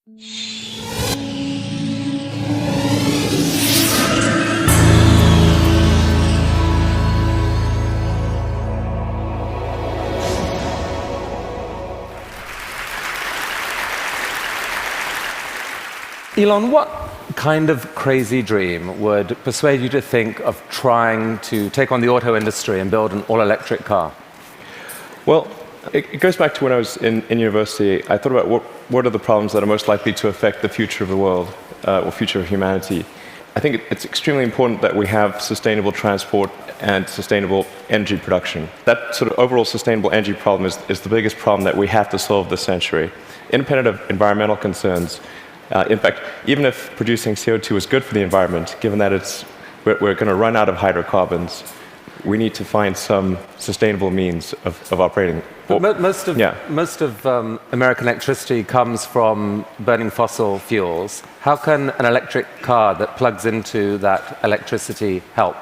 Elon, what kind of crazy dream would persuade you to think of trying to take on the auto industry and build an all-electric car? Well, it goes back to when I was in university. I thought about what are the problems that are most likely to affect the future of the world, or future of humanity. I think it's extremely important that we have sustainable transport and sustainable energy production. That sort of overall sustainable energy problem is the biggest problem that we have to solve this century. Independent of environmental concerns, in fact, even if producing CO2 is good for the environment, given that we're going to run out of hydrocarbons, we need to find some sustainable means of operating. But most of American electricity comes from burning fossil fuels. How can an electric car that plugs into that electricity help?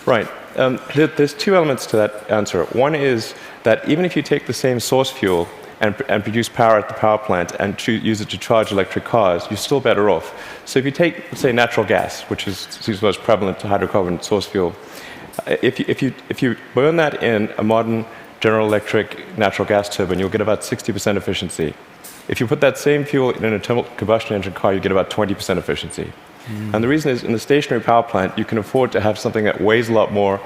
Right. There's two elements to that answer. One is that even if you take the same source fuel and produce power at the power plant and use it to charge electric cars, you're still better off. So if you take, say, natural gas, which seems most prevalent to hydrocarbon source fuel, if you burn that in a modern General Electric natural gas turbine, you'll get about 60% efficiency. If you put that same fuel in an internal combustion engine car, you get about 20% efficiency. And the reason is, in the stationary power plant, you can afford to have something that weighs a lot more,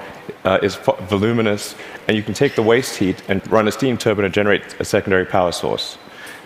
is voluminous, and you can take the waste heat and run a steam turbine and generate a secondary power source.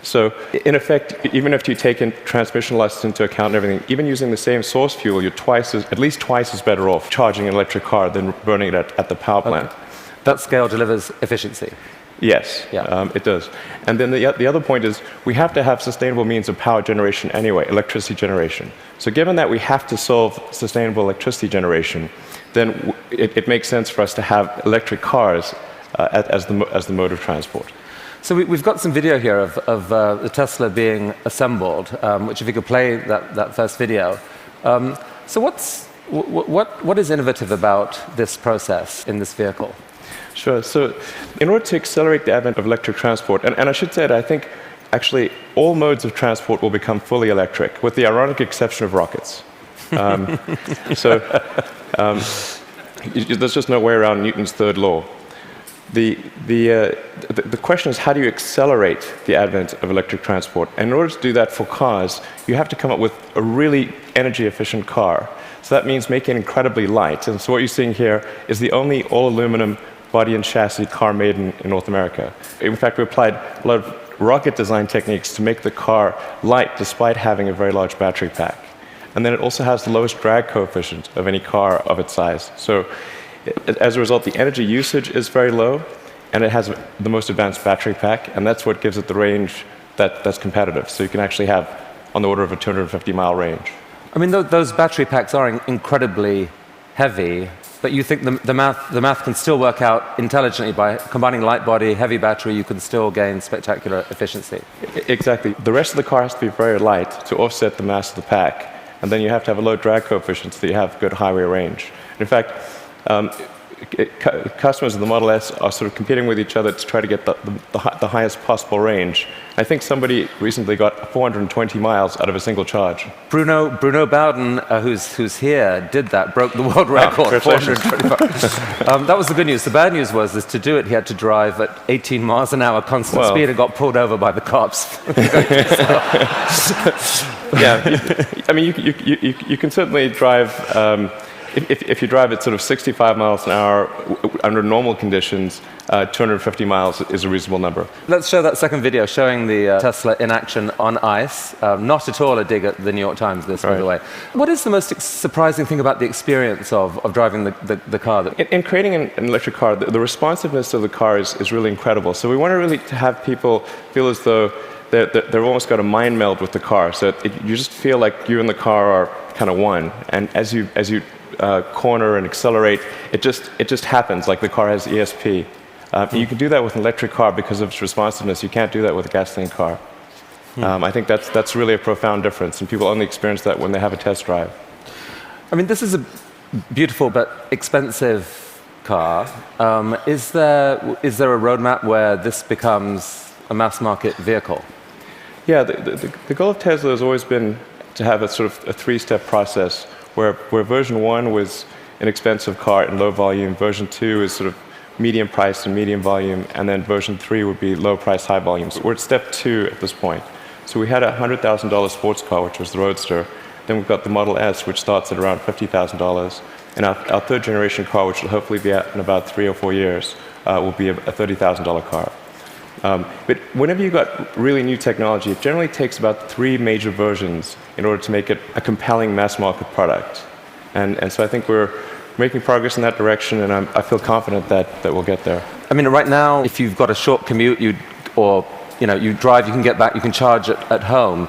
So, in effect, even if you take in transmission losses into account and everything, even using the same source fuel, you're at least twice as better off charging an electric car than burning it at the power plant. Okay. That scale delivers efficiency. Yes, it does. And then the other point is we have to have sustainable means of power generation anyway, electricity generation. So given that we have to solve sustainable electricity generation, then it makes sense for us to have electric cars as the mode of transport. So we've got some video here of the Tesla being assembled, which if you could play that first video. So what is innovative about this process in this vehicle? Sure. So in order to accelerate the advent of electric transport, and I should say that I think actually all modes of transport will become fully electric, with the ironic exception of rockets. There's just no way around Newton's third law. The question is, how do you accelerate the advent of electric transport? And in order to do that for cars, you have to come up with a really energy-efficient car. So that means making it incredibly light. And so what you're seeing here is the only all-aluminum body and chassis car made in North America. In fact, we applied a lot of rocket design techniques to make the car light despite having a very large battery pack. And then it also has the lowest drag coefficient of any car of its size. So as a result, the energy usage is very low, and it has the most advanced battery pack, and that's what gives it the range that's competitive. So you can actually have on the order of a 250-mile range. I mean, those battery packs are incredibly heavy, but you think the math can still work out intelligently by combining light body, heavy battery, you can still gain spectacular efficiency. Exactly. The rest of the car has to be very light to offset the mass of the pack, and then you have to have a low drag coefficient so that you have good highway range. In fact, customers of the Model S are sort of competing with each other to try to get the highest possible range. I think somebody recently got 420 miles out of a single charge. Bruno Bowden, who's here, did that, broke the world record, 425. That was the good news. The bad news was to do it, he had to drive at 18 miles an hour constant speed and got pulled over by the cops. Yeah, I mean, you can certainly drive. If you drive at sort of 65 miles an hour under normal conditions, 250 miles is a reasonable number. Let's show that second video showing the Tesla in action on ice. Not at all a dig at the New York Times, this, by the way. What is the most surprising thing about the experience of driving the car? In creating an electric car, the responsiveness of the car is really incredible. So we want to really have people feel as though they've almost got a mind meld with the car. So you just feel like you and the car are kind of one. And as you corner and accelerate, it just happens, like the car has ESP. You can do that with an electric car because of its responsiveness. You can't do that with a gasoline car. I think that's really a profound difference, and people only experience that when they have a test drive. I mean, this is a beautiful but expensive car. Is there a roadmap where this becomes a mass market vehicle? Yeah, the goal of Tesla has always been to have a sort of a three-step process where version 1 was an expensive car and low volume, version 2 is sort of medium price and medium volume, and then version 3 would be low price, high volume. So we're at step 2 at this point. So we had a $100,000 sports car, which was the Roadster. Then we've got the Model S, which starts at around $50,000. And our third generation car, which will hopefully be out in about 3 or 4 years, will be a $30,000 car. But whenever you've got really new technology, it generally takes about 3 major versions in order to make it a compelling mass market product. And so I think we're making progress in that direction, and I feel confident that we'll get there. I mean, right now, if you've got a short commute, you drive, you can get back, you can charge at home.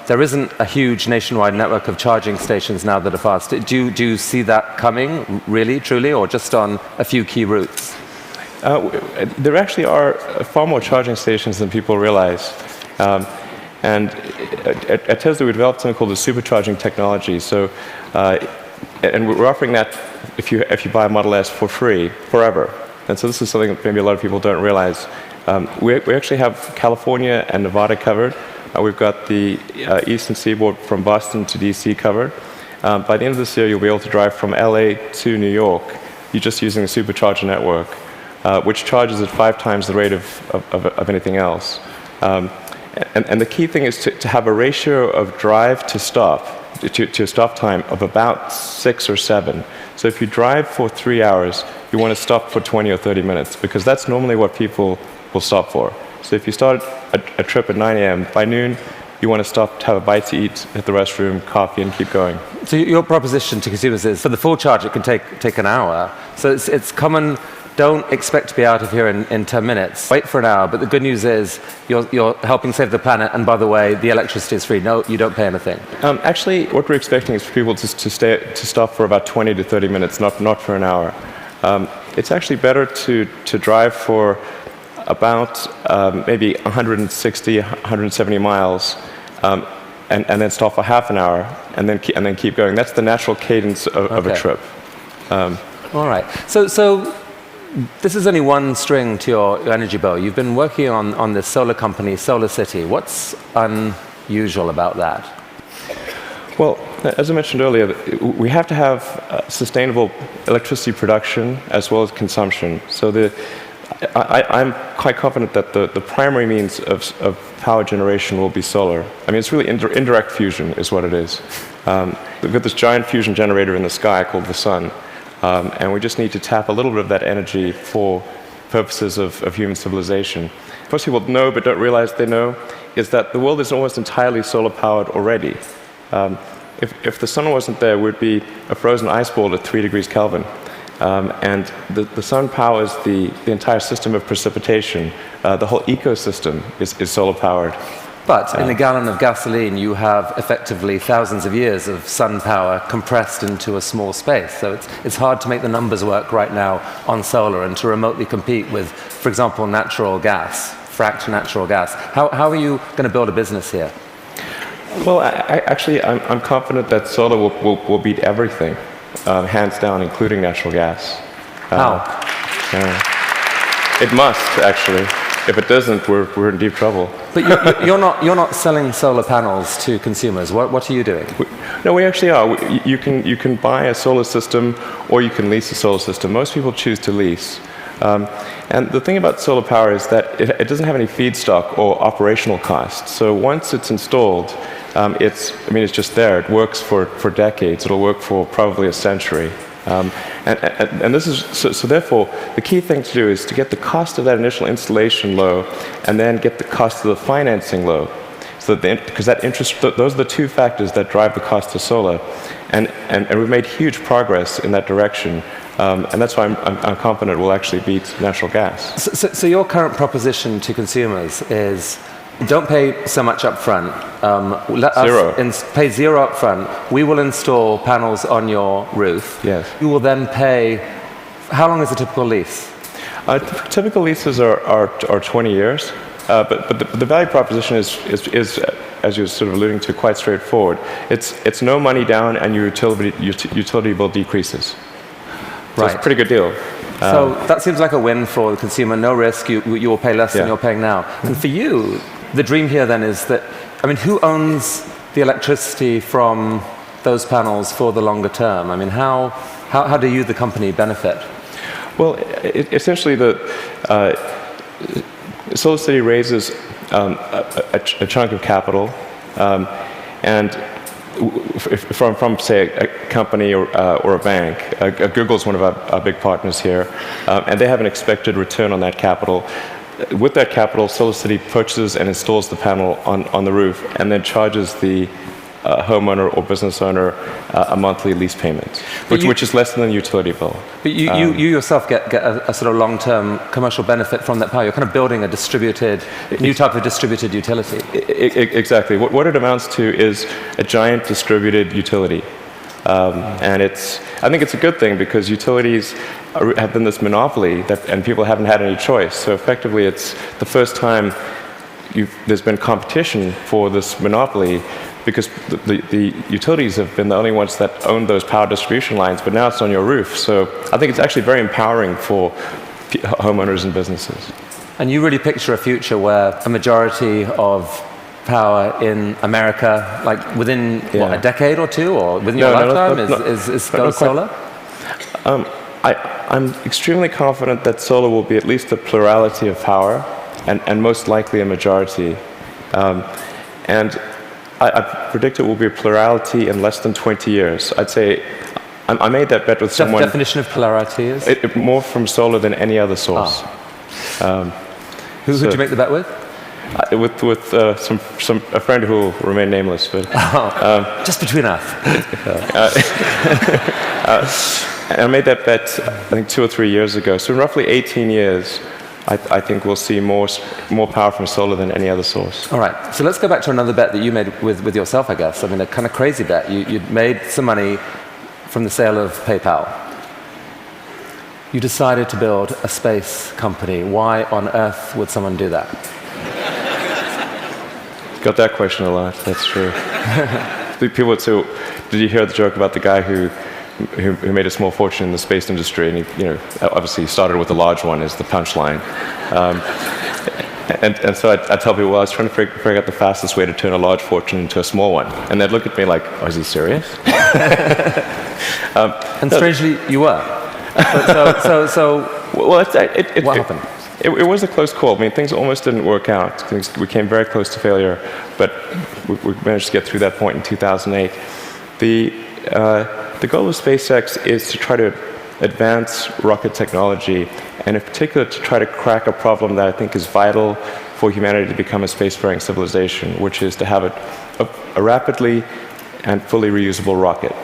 There isn't a huge nationwide network of charging stations now that are fast. Do you see that coming, really, truly, or just on a few key routes? There actually are far more charging stations than people realize. And at Tesla, we developed something called the supercharging technology. So, and we're offering that if you buy a Model S for free, forever. And so this is something that maybe a lot of people don't realize. We actually have California and Nevada covered. We've got the eastern seaboard from Boston to DC covered. By the end of this year, you'll be able to drive from LA to New York. You're just using the supercharger network, which charges at 5 times the rate of anything else. And the key thing is to have a ratio of drive to stop, to stop time of about 6 or 7. So if you drive for 3 hours, you want to stop for 20 or 30 minutes, because that's normally what people will stop for. So if you start a trip at 9 a.m., by noon, you want to stop to have a bite to eat, hit the restroom, coffee, and keep going. So your proposition to consumers is, for the full charge, it can take an hour. So it's common. Don't expect to be out of here in 10 minutes. Wait for an hour. But the good news is you're helping save the planet. And by the way, the electricity is free. No, you don't pay anything. Actually, what we're expecting is for people to stop for about 20 to 30 minutes, not for an hour. It's actually better to drive for about maybe 160, 170 miles, and then stop for half an hour, and then keep going. That's the natural cadence of a trip. All right. So this is only one string to your energy bow. You've been working on this solar company, Solar City. What's unusual about that? Well, as I mentioned earlier, we have to have sustainable electricity production as well as consumption. So I'm quite confident that the primary means of power generation will be solar. I mean, it's really indirect fusion is what it is. We've got this giant fusion generator in the sky called the sun. And we just need to tap a little bit of that energy for purposes of human civilization. Most people know but don't realize they know is that the world is almost entirely solar powered already. If the sun wasn't there, we'd be a frozen ice ball at 3 degrees Kelvin. And the sun powers the entire system of precipitation. The whole ecosystem is solar powered. But in a gallon of gasoline, you have effectively thousands of years of sun power compressed into a small space. So it's hard to make the numbers work right now on solar and to remotely compete with, for example, natural gas, fracked natural gas. How are you going to build a business here? Well, I'm confident that solar will beat everything, hands down, including natural gas. How? It must, actually. If it doesn't, we're in deep trouble. But you're not selling solar panels to consumers. What are you doing? No, we actually are. You can buy a solar system, or you can lease a solar system. Most people choose to lease. And the thing about solar power is that it doesn't have any feedstock or operational costs. So once it's installed, it's just there. It works for decades. It'll work for probably a century. And this is so therefore the key thing to do is to get the cost of that initial installation low, and then get the cost of the financing low. So because that interest, those are the two factors that drive the cost of solar, and we've made huge progress in that direction. And that's why I'm confident we'll actually beat natural gas. So your current proposition to consumers is, don't pay so much up front. Let us pay zero up front. We will install panels on your roof. Yes. You will then pay. How long is a typical lease? Typical leases are 20 years. But the value proposition is, as you're sort of alluding to, quite straightforward. It's no money down, and your utility bill decreases. So it's a pretty good deal. So that seems like a win for the consumer. No risk. You will pay less than you're paying now. And for you, the dream here then is that, I mean, who owns the electricity from those panels for the longer term? I mean, how do you, the company, benefit? Well, essentially, SolarCity raises a chunk of capital, and from say a company or a bank. Google's one of our big partners here, and they have an expected return on that capital. With that capital, SolarCity purchases and installs the panel on the roof, and then charges the homeowner or business owner a monthly lease payment, which is less than the utility bill. But you yourself get a sort of long-term commercial benefit from that power. You're kind of building a new type of distributed utility. Exactly. What it amounts to is a giant distributed utility. And I think it's a good thing, because utilities have been this monopoly and people haven't had any choice. So effectively, it's the first time there's been competition for this monopoly, because the utilities have been the only ones that own those power distribution lines, but now it's on your roof. So I think it's actually very empowering for homeowners and businesses. And you really picture a future where a majority of power in America, like within a decade or two, or within your lifetime, is solar? I'm extremely confident that solar will be at least a plurality of power, and most likely a majority. And I predict it will be a plurality in less than 20 years. I'd say I made that bet with someone. The definition of plurality is? More from solar than any other source. Who did you make the bet with? With a friend who will remain nameless. But, just between us. I made that bet, I think, 2 or 3 years ago. So in roughly 18 years, I think we'll see more power from solar than any other source. All right. So let's go back to another bet that you made with yourself, I guess. I mean, a kind of crazy bet. You'd made some money from the sale of PayPal. You decided to build a space company. Why on earth would someone do that? Got that question a lot. That's true. People would say, "Did you hear the joke about the guy who made a small fortune in the space industry?" And he, obviously started with a large one as the punchline. And so I tell people, well, I was trying to figure out the fastest way to turn a large fortune into a small one. And they'd look at me like, oh, is he serious? And strangely, you were. What happened? It was a close call. I mean, things almost didn't work out. We came very close to failure, but we managed to get through that point in 2008. The goal of SpaceX is to try to advance rocket technology, and in particular to try to crack a problem that I think is vital for humanity to become a spacefaring civilization, which is to have a rapidly and fully reusable rocket.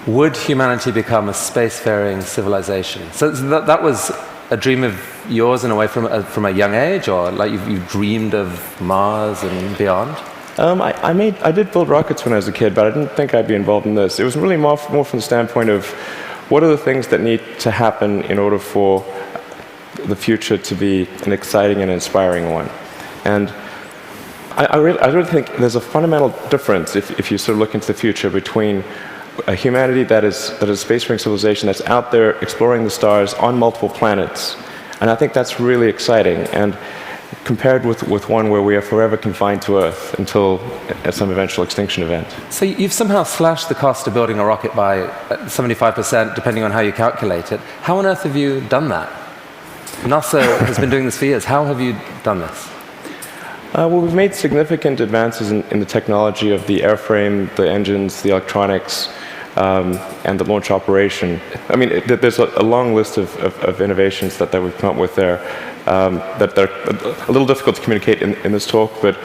Would humanity become a spacefaring civilization? So that was a dream of yours in a way from a young age, or like you dreamed of Mars and beyond? I did build rockets when I was a kid, but I didn't think I'd be involved in this. It was really more from the standpoint of what are the things that need to happen in order for the future to be an exciting and inspiring one. And I really think there's a fundamental difference if you sort of look into the future between a humanity that is a spacefaring civilization that's out there exploring the stars on multiple planets. And I think that's really exciting. And compared with one where we are forever confined to Earth until at some eventual extinction event. So you've somehow slashed the cost of building a rocket by 75%, depending on how you calculate it. How on earth have you done that? NASA has been doing this for years. How have you done this? Well, we've made significant advances in the technology of the airframe, the engines, the electronics, and the launch operation. I mean, there's a long list of innovations that we've come up with there that are a little difficult to communicate in this talk, but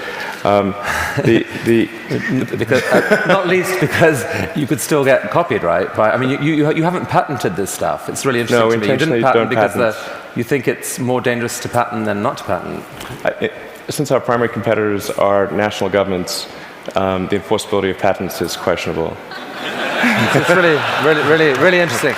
because, not least because you could still get copied, right? I mean, you haven't patented this stuff. It's really interesting to me. You didn't patent because you think it's more dangerous to patent than not to patent. Since our primary competitors are national governments, the enforceability of patents is questionable. It's really interesting.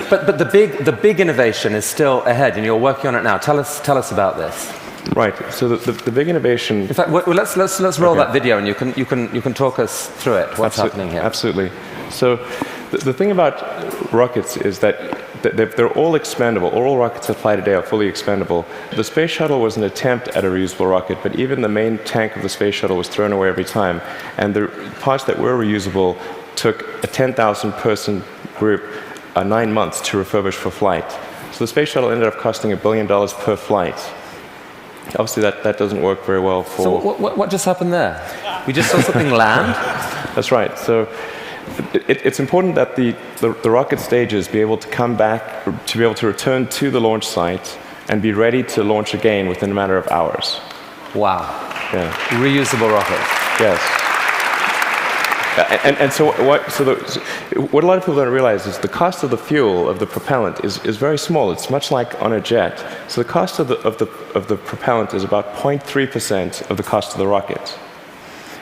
But the big innovation is still ahead, and you're working on it now. Tell us about this. Right. So the big innovation. In fact, let's roll that video, and you can talk us through it. What's happening here? Absolutely. So the thing about rockets is that they're all expendable. All rockets that fly today are fully expendable. The space shuttle was an attempt at a reusable rocket, but even the main tank of the space shuttle was thrown away every time. And the parts that were reusable took a 10,000-person group 9 months to refurbish for flight. So the space shuttle ended up costing $1 billion per flight. Obviously, that doesn't work very well for... So what just happened there? We just saw something land? That's right. So it's important that the rocket stages be able to come back, to be able to return to the launch site and be ready to launch again within a matter of hours. Wow. Yeah. Reusable rocket. Yes. So what a lot of people don't realize is the cost of the fuel, of the propellant, is very small. It's much like on a jet. So the cost of the propellant is about 0.3% of the cost of the rocket.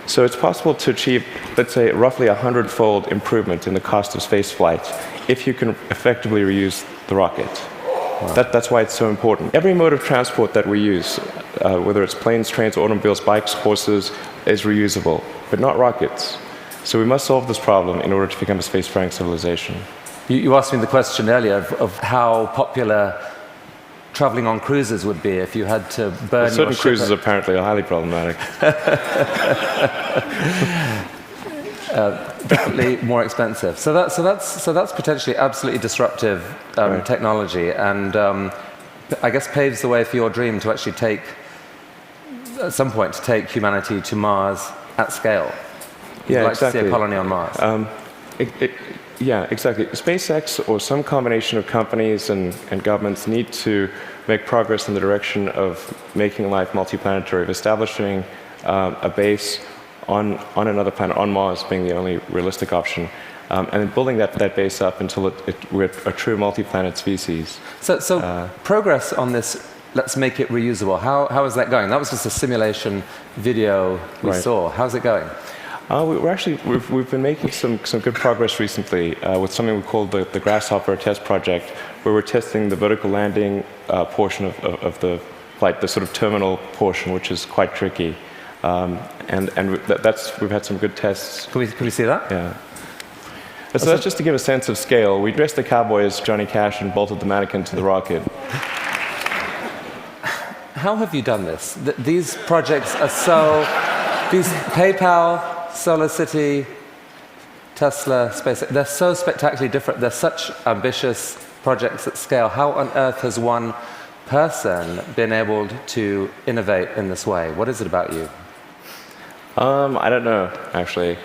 So it's possible to achieve, let's say, roughly 100-fold improvement in the cost of space flight if you can effectively reuse the rocket. Wow. That's why it's so important. Every mode of transport that we use, whether it's planes, trains, automobiles, bikes, horses, is reusable, but not rockets. So we must solve this problem in order to become a spacefaring civilization. You asked me the question earlier of how popular traveling on cruises would be if you had to burn your certain ship. Cruises apparently are highly problematic. Definitely more expensive. So that's potentially absolutely disruptive technology, and I guess paves the way for your dream to actually take, at some point, to take humanity to Mars at scale. Yeah, like exactly. To see a colony on Mars. Yeah, exactly. SpaceX or some combination of companies and governments need to make progress in the direction of making life multiplanetary, of establishing a base on another planet, on Mars being the only realistic option, and then building that base up until we're a true multi-planet species. So progress on this, let's make it reusable. How is that going? That was just a simulation video we saw. How's it going? We've been making some good progress recently with something we call the Grasshopper test project, where we're testing the vertical landing portion of the flight, the sort of terminal portion, which is quite tricky. We've had some good tests. Can we see that? Yeah. So that's just to give a sense of scale. We dressed the cowboy as Johnny Cash and bolted the mannequin to the rocket. How have you done this? These projects are so... These PayPal, SolarCity, Tesla, SpaceX, they're so spectacularly different. They're such ambitious projects at scale. How on earth has one person been able to innovate in this way? What is it about you? I don't know, actually.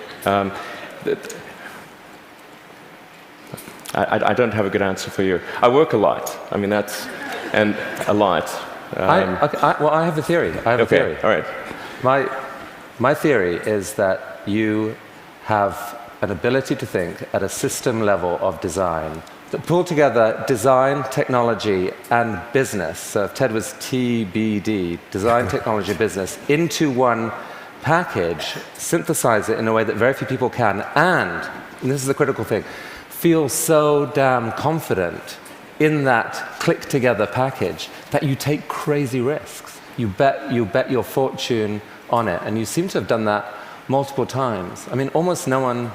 I don't have a good answer for you. I work a lot. I mean, and a lot. Well, I have a theory. A theory. All right. My theory is that you have an ability to think at a system level of design that pull together design, technology, and business. So if TED was TBD, design, technology, business, into one package, synthesize it in a way that very few people can, and this is the critical thing, feel so damn confident in that click-together package that you take crazy risks. You bet your fortune on it, and you seem to have done that multiple times. I mean, almost no one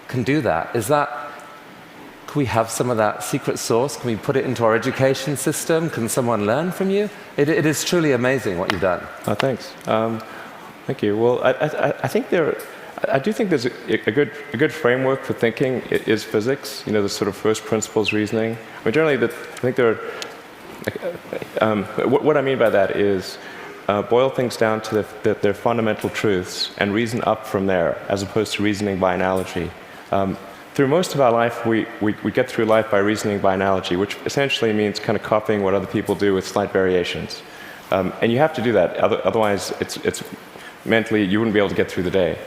can do that. Can we have some of that secret sauce? Can we put it into our education system? Can someone learn from you? It is truly amazing what you've done. Oh, thanks. Thank you. Well, I do think there's a good framework for thinking is physics. You know, the sort of first principles reasoning. I mean, generally, I think there are. What I mean by that is boil things down to their fundamental truths and reason up from there, as opposed to reasoning by analogy. Through most of our life, we get through life by reasoning by analogy, which essentially means kind of copying what other people do with slight variations. And you have to do that, otherwise it's mentally you wouldn't be able to get through the day.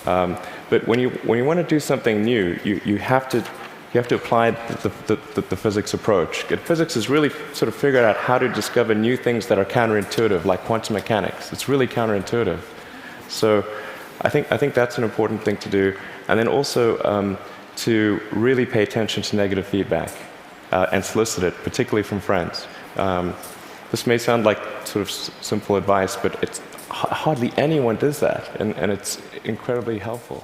But when you want to do something new, you have to apply the physics approach. Physics has really sort of figured out how to discover new things that are counterintuitive, like quantum mechanics. It's really counterintuitive. So I think that's an important thing to do. And then also to really pay attention to negative feedback and solicit it, particularly from friends. This may sound like sort of simple advice, but hardly anyone does that, and it's incredibly helpful.